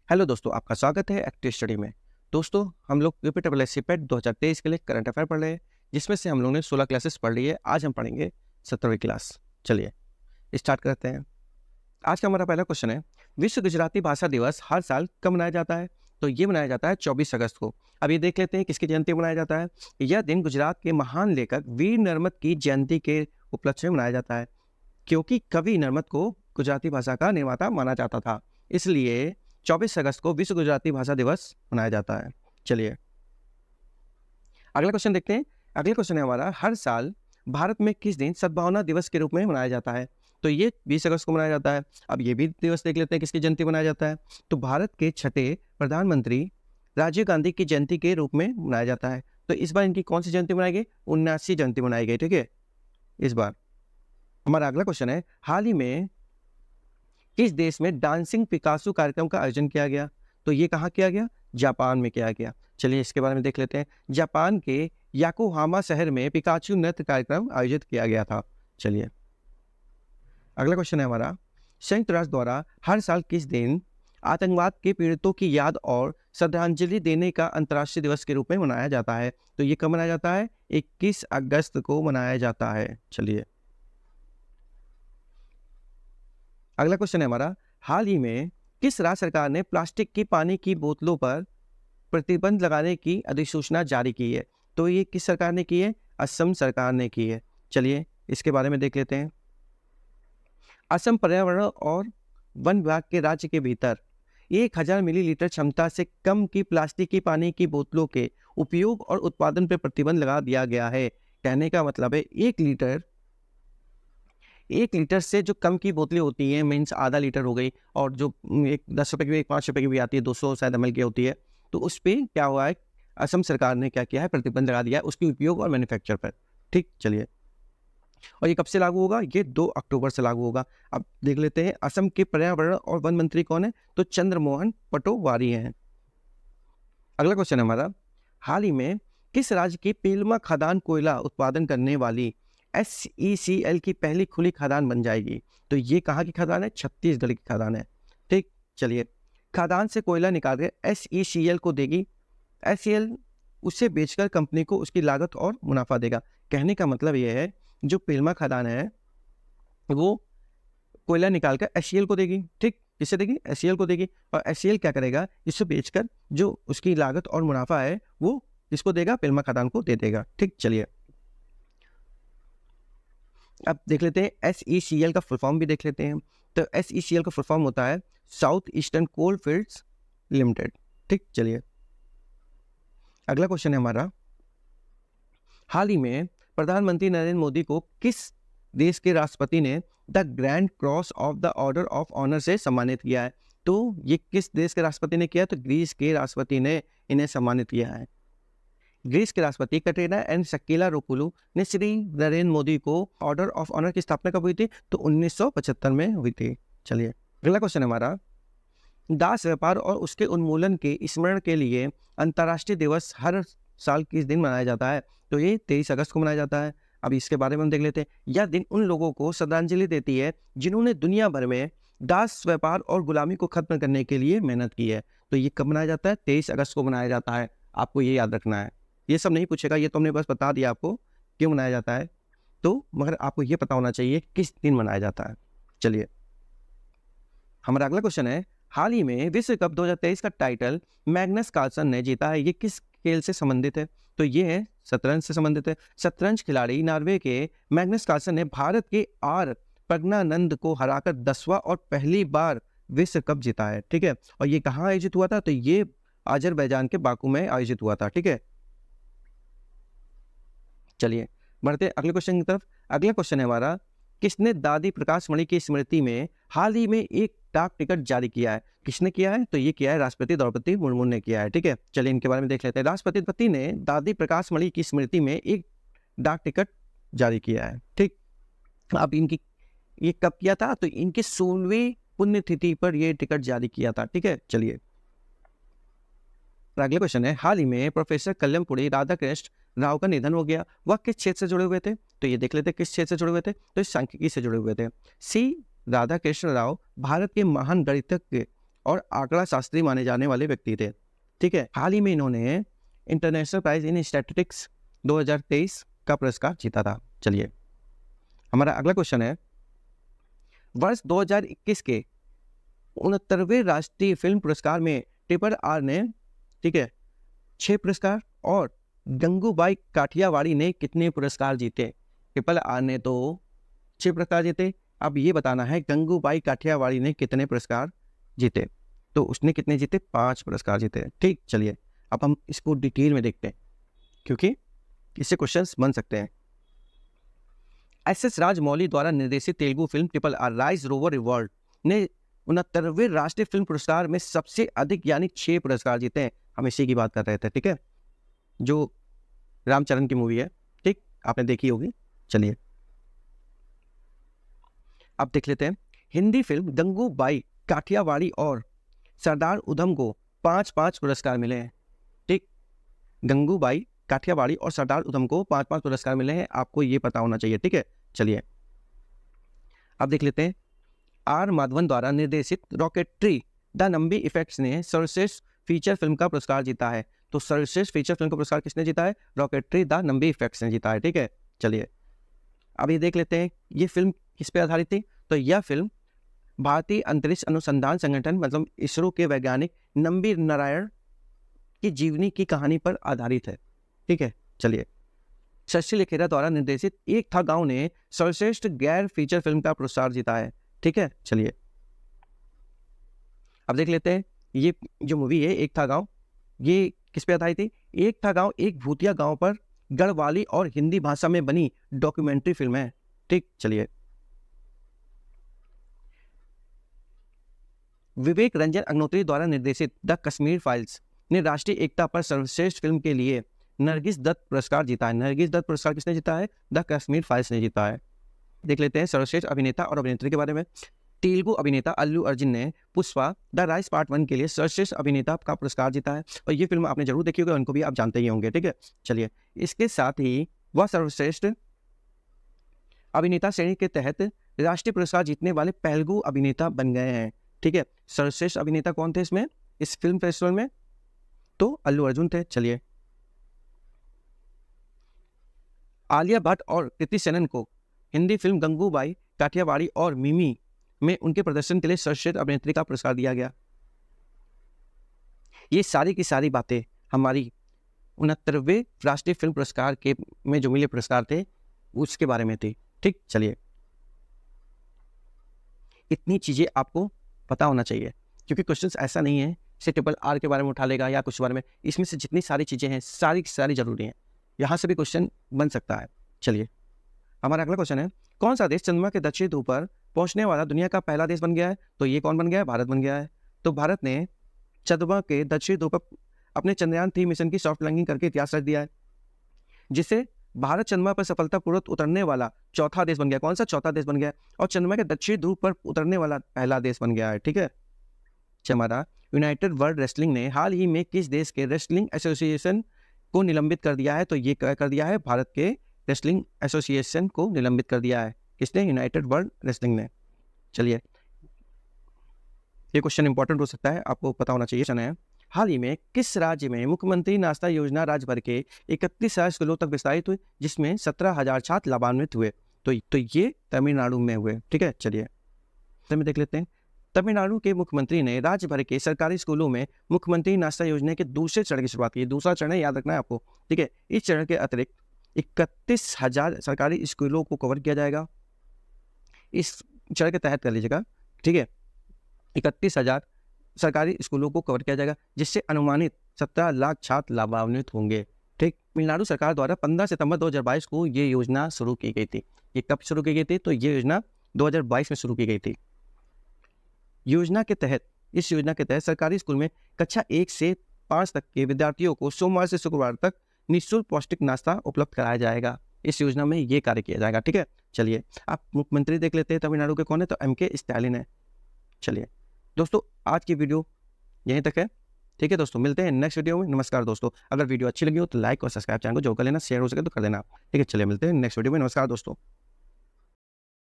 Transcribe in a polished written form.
Hello दोस्तों, आपका स्वागत है एक्टिव स्टडी में। दोस्तों, हम लोग यूपीएससी पेट 2023 के लिए करंट अफेयर पढ़ रहे हैं, जिसमें से हम लोगों ने 16 क्लासेस पढ़ ली है। आज हम पढ़ेंगे 17वीं क्लास। चलिए स्टार्ट करते हैं। आज का हमारा पहला क्वेश्चन है, विश्व गुजराती भाषा दिवस हर साल कब मनाया जाता है? तो ये मनाया जाता है 24 अगस्त को। अब ये देख लेते हैं किसकी जयंती मनाया जाता है। यह दिन गुजरात के महान लेखक वीर नर्मद की जयंती के उपलक्ष्य में मनाया जाता है, क्योंकि कवि नर्मद को गुजराती भाषा का निर्माता माना जाता था। इसलिए 24 अगस्त को विश्व गुजराती भाषा दिवस मनाया जाता है। चलिए अगला क्वेश्चन देखते हैं। अगला क्वेश्चन है हमारा, हर साल भारत में किस दिन सद्भावना दिवस के रूप में मनाया जाता है? तो ये 20 अगस्त को मनाया जाता है। अब ये भी दिवस देख लेते हैं किसकी जयंती मनाया जाता है। तो भारत के छठे प्रधानमंत्री राजीव गांधी की जयंती के रूप में मनाया जाता है। तो इस बार इनकी कौन सी जयंती मनाई गई? 79वीं जयंती मनाई गई। ठीक है, इस बार हमारा अगला क्वेश्चन है, हाल ही में किस देश में डांसिंग पिकासो कार्यक्रम का आयोजन किया गया? तो ये कहाँ किया गया? जापान में किया गया। चलिए इसके बारे में देख लेते हैं। जापान के याकोहामा शहर में पिकाचू नृत्य कार्यक्रम आयोजित किया गया था। चलिए अगला क्वेश्चन है हमारा, संयुक्त राष्ट्र द्वारा हर साल किस दिन आतंकवाद के पीड़ितों की याद और श्रद्धांजलि देने का अंतर्राष्ट्रीय दिवस के रूप में मनाया जाता है? तो ये कब मनाया जाता है? 21 अगस्त को मनाया जाता है। चलिए अगला क्वेश्चन है हमारा, हाल ही में किस राज्य सरकार ने प्लास्टिक की पानी की बोतलों पर प्रतिबंध लगाने की अधिसूचना जारी की है? तो ये किस सरकार ने की है? असम सरकार ने की है। चलिए इसके बारे में देख लेते हैं। असम पर्यावरण और वन विभाग के राज्य के भीतर 1000 मिलीलीटर क्षमता से कम की प्लास्टिक की पानी की बोतलों के उपयोग और उत्पादन पर प्रतिबंध लगा दिया गया है। कहने का मतलब है 1 लीटर से जो कम की बोतलें होती हैं, मीन्स आधा लीटर हो गई, और जो एक 10 रुपए की भी, एक 5 रुपए की भी आती है, 200 शायद ml की होती है, तो उस पर क्या हुआ है, असम सरकार ने क्या किया है, प्रतिबंध लगा दिया है उसके उपयोग और मैन्युफैक्चर पर। ठीक, चलिए और ये कब से लागू होगा? ये 2 अक्टूबर से लागू होगा। अब देख लेते हैं असम के पर्यावरण और वन मंत्री कौन है? तो चंद्रमोहन पटोवारी हैं। अगला क्वेश्चन है हमारा, हाल ही में किस राज्य की पेलमा खदान कोयला उत्पादन करने वाली SECL की पहली खुली खदान बन जाएगी? तो ये कहाँ की खदान है? छत्तीसगढ़ की खदान है। ठीक, चलिए खदान से कोयला निकाल के SECL को देगी। SEL उसे बेचकर कंपनी को उसकी लागत और मुनाफा देगा। कहने का मतलब ये है, जो पेलमा खदान है वो कोयला निकाल कर SEL को देगी। ठीक, किससे देगी? SEL को देगी। और SEL क्या करेगा? इसे बेचकर जो उसकी लागत और मुनाफा है वो किसको देगा? पेलमा खदान को दे देगा। ठीक, चलिए अब देख लेते हैं SECL का फुल फॉर्म भी देख लेते हैं। तो SECL का फुल फॉर्म होता है साउथ ईस्टर्न कोल फील्ड्स लिमिटेड। ठीक, चलिए अगला क्वेश्चन है हमारा, हाल ही में प्रधानमंत्री नरेंद्र मोदी को किस देश के राष्ट्रपति ने the grand cross of the order of honour से सम्मानित किया है? तो ये किस देश के राष्ट्रपति ने किया? तो ग्रीस के राष्ट्रपति ने इन्हें सम्मानित किया है। ग्रीस के राष्ट्रपति कटरीना एंड शकीलारोपोulou ने श्री नरेंद्र मोदी को ऑर्डर ऑफ ऑनर की स्थापना कब हुई थी? तो 1975 में हुई थी। चलिए अगला क्वेश्चन हमारा, दास व्यापार और उसके उन्मूलन के स्मरण के लिए अंतर्राष्ट्रीय दिवस हर साल किस दिन मनाया जाता है? तो ये 23 अगस्त को मनाया जाता है। अब इसके बारे में हम देख लेते हैं। यह दिन उन लोगों को श्रद्धांजलि देती है जिन्होंने दुनिया भर में दास व्यापार और गुलामी को खत्म करने के लिए मेहनत की है। तो ये कब मनाया जाता है? 23 अगस्त को मनाया जाता है। आपको ये याद रखना है। ये सब नहीं पूछेगा, ये तो हमने बस बता दिया आपको क्यों मनाया जाता है, तो मगर आपको ये पता होना चाहिए किस दिन मनाया जाता है। चलिए हमारा अगला क्वेश्चन है, हाल ही में विश्व कप 2023 का टाइटल मैग्नस कार्लसन ने जीता है। ये किस खेल से संबंधित है? तो ये है शतरंज से संबंधित है। शतरंज खिलाड़ी नॉर्वे के मैग्नस कार्लसन ने भारत के आर प्रज्ञानंद को हराकर 10वां और पहली बार विश्व कप जीता है। ठीक है, और ये कहाँ आयोजित हुआ था? तो ये अजरबैजान के बाकू में आयोजित हुआ था। ठीक है, चलिए बढ़ते हैं अगले क्वेश्चन की तरफ। अगला क्वेश्चन है हमारा, किसने दादी प्रकाश मणि की स्मृति में हाल ही में एक डाक टिकट जारी किया है? किसने किया है? तो ये किया है राष्ट्रपति द्रौपदी मुर्मू ने किया है। ठीक है, चलिए इनके बारे में देख लेते हैं। राष्ट्रपति ने दादी प्रकाश मणि की स्मृति में एक डाक टिकट जारी किया है। ठीक, अब इनकी ये कब किया था? तो इनकी 16वीं पुण्यतिथि पर यह टिकट जारी किया था। ठीक है, चलिए अगला क्वेश्चन है, हाल ही में प्रोफेसर कल्लमपुड़ी राधाकृष्ण राव का निधन हो गया। वह किस क्षेत्र से जुड़े हुए थे? तो ये देख लेते हैं किस क्षेत्र से जुड़े हुए थे। तो इस सांख्यिकी से जुड़े हुए थे। सी राधाकृष्ण राव भारत के महान गणितज्ञ और आंकड़ा शास्त्री माने जाने वाले व्यक्ति थे। ठीक है, हाल ही में इन्होंने इंटरनेशनल प्राइज इन स्टैटिस्टिक्स 2023 का पुरस्कार जीता था। चलिए हमारा अगला क्वेश्चन है, वर्ष 2021 के 69वें राष्ट्रीय फिल्म पुरस्कार में ट्रिपल आर ने, ठीक है, 6 पुरस्कार और गंगूबाई काठियावाड़ी ने कितने पुरस्कार जीते? ट्रिपल आर ने तो 6 पुरस्कार जीते, अब ये बताना है गंगूबाई काठियावाड़ी ने कितने पुरस्कार जीते। तो उसने कितने जीते? 5 पुरस्कार जीते। ठीक, चलिए अब हम इसको डिटेल में देखते हैं क्योंकि इससे क्वेश्चंस बन सकते हैं। एस राजमौली द्वारा निर्देशित Telugu film triple R rise rover revolt ने 69वें राष्ट्रीय फिल्म पुरस्कार में सबसे अधिक यानी 6 पुरस्कार जीते हैं। हम इसी की बात कर रहे थे। ठीक है, जो रामचरण की मूवी है, ठीक, आपने देखी होगी। चलिए अब देख लेते हैं। हिंदी फिल्म गंगूबाई काठियावाड़ी और सरदार उधम को 5-5 पुरस्कार मिले हैं। ठीक, गंगूबाई काठियावाड़ी और सरदार उधम को 5-5 पुरस्कार मिले हैं, आपको ये पता होना चाहिए। ठीक है, चलिए अब देख लेते हैं। आर माधवन द्वारा निर्देशित रॉकेटरी द नंबी इफेक्ट्स ने सर्वश्रेष्ठ फीचर फिल्म का पुरस्कार जीता है। तो सर्वश्रेष्ठ फीचर फिल्म का पुरस्कार किसने जीता है? रॉकेटरी द नंबी इफेक्ट्स ने जीता है। ठीक है, चलिए अब ये देख लेते हैं ये फिल्म किस पे आधारित थी। तो यह फिल्म भारतीय अंतरिक्ष अनुसंधान संगठन मतलब इसरो के वैज्ञानिक नंबी नारायण की जीवनी की कहानी पर आधारित है। ठीक है, चलिए शशि लेखेरा द्वारा निर्देशित एक था गांव ने सर्वश्रेष्ठ गैर फीचर फिल्म का पुरस्कार जीता है। ठीक है, चलिए अब देख लेते हैं ये जो मूवी है एक था गांव, ये किस पे आधारित थी? एक था गांव एक भूतिया गांव पर गढ़वाली और हिंदी भाषा में बनी डॉक्यूमेंट्री फिल्म है। ठीक, चलिए विवेक रंजन अग्नोत्री द्वारा निर्देशित द कश्मीर फाइल्स ने राष्ट्रीय एकता पर सर्वश्रेष्ठ फिल्म के लिए नरगिस दत्त पुरस्कार जीता है। नरगिस दत्त पुरस्कार किसने जीता है? द कश्मीर फाइल्स ने जीता है। देख लेते हैं सर्वश्रेष्ठ अभिनेता और अभिनेत्री के बारे में। तेलुगु अभिनेता अल्लू अर्जुन ने पुष्पा द राइज पार्ट 1 के लिए सर्वश्रेष्ठ अभिनेता का पुरस्कार जीता है और ये फिल्म आपने जरूर देखी होगी, उनको भी आप जानते ही होंगे। ठीक है, चलिए इसके साथ ही वह सर्वश्रेष्ठ अभिनेता श्रेणी के तहत राष्ट्रीय पुरस्कार जीतने वाले तेलुगु अभिनेता बन गए हैं। ठीक है, सर्वश्रेष्ठ अभिनेता कौन थे इसमें, इस फिल्म फेस्टिवल में? तो अल्लू अर्जुन थे। चलिए आलिया भट्ट और कृति सेनन को हिंदी फिल्म गंगूबाई काठियावाड़ी और मिमी में उनके प्रदर्शन के लिए सर्वश्रेष्ठ अभिनेत्री का पुरस्कार दिया गया। ये सारी की सारी बातें हमारी 69वें राष्ट्रीय फिल्म पुरस्कार के में जो मिले पुरस्कार थे उसके बारे में थी। ठीक, चलिए इतनी चीजें आपको पता होना चाहिए क्योंकि क्वेश्चंस ऐसा नहीं है से ट्रिपल आर के बारे में उठा लेगा या कुछ बारे में, इसमें से जितनी सारी चीजें हैं सारी की सारी जरूरी हैं, यहाँ से भी क्वेश्चन बन सकता है। चलिए हमारा अगला क्वेश्चन है, कौन सा देश चंद्रमा के दक्षिणी ध्रुव पर पहुंचने वाला दुनिया का पहला देश बन गया है? तो ये कौन बन गया है? भारत बन गया है। तो भारत ने चंद्रमा के दक्षिणी ध्रुव पर अपने चंद्रयान 3 मिशन की सॉफ्ट लैंडिंग करके इतिहास रच दिया है, जिससे भारत चंद्रमा पर सफलतापूर्वक उतरने वाला चौथा देश बन गया। कौन सा? चौथा देश बन गया और चंद्रमा के दक्षिणी ध्रुव पर उतरने वाला पहला देश बन गया है। ठीक है, हमारा यूनाइटेड वर्ल्ड रेसलिंग ने हाल ही में किस देश के रेसलिंग एसोसिएशन को निलंबित कर दिया है? तो ये कर दिया है भारत के रेसलिंग एसोसिएशन को निलंबित कर दिया है। किसने? यूनाइटेड वर्ल्ड रेसलिंग ने। चलिए ये क्वेश्चन इंपॉर्टेंट हो सकता है, आपको पता होना चाहिए। हाल ही में किस राज्य में मुख्यमंत्री नाश्ता योजना राज्य भर के 31,000 स्कूलों तक विस्तारित हुई जिसमें 17,000 छात्र लाभान्वित हुए? तो ये तमिलनाडु में हुए। ठीक है, चलिए तो देख लेते हैं। तमिलनाडु के मुख्यमंत्री ने राज्य भर के सरकारी स्कूलों में मुख्यमंत्री नाश्ता योजना के दूसरे चरण की शुरुआत की। दूसरा चरण याद रखना है आपको। ठीक है, इस चरण के अतिरिक्त 31,000 सरकारी स्कूलों को कवर किया जाएगा। इस चरण के तहत कर लीजिएगा। ठीक है, 31,000 सरकारी स्कूलों को कवर किया जाएगा जिससे अनुमानित 17 लाख छात्र लाभान्वित होंगे। ठीक, तमिलनाडु सरकार द्वारा 15 सितंबर 2022 को ये योजना शुरू की गई थी। ये कब शुरू की गई थी? तो ये योजना 2022 में शुरू की गई थी। इस योजना के तहत सरकारी स्कूल में कक्षा 1 से 5 तक के विद्यार्थियों को सोमवार से शुक्रवार तक निःशुल्क पौष्टिक नाश्ता उपलब्ध कराया जाएगा। इस योजना में ये कार्य किया जाएगा। ठीक है, चलिए आप मुख्यमंत्री देख लेते हैं तमिलनाडु के कौन है? तो MK स्टालिन है। चलिए दोस्तों आज की वीडियो यहीं तक है। ठीक है दोस्तों, मिलते हैं नेक्स्ट वीडियो में। नमस्कार दोस्तों, अगर वीडियो अच्छी लगी हो तो लाइक और सब्सक्राइब चैनल को जो कर लेना, शेयर हो सके तो कर देना। ठीक है, चलिए मिलते हैं नेक्स्ट वीडियो में। नमस्कार दोस्तों।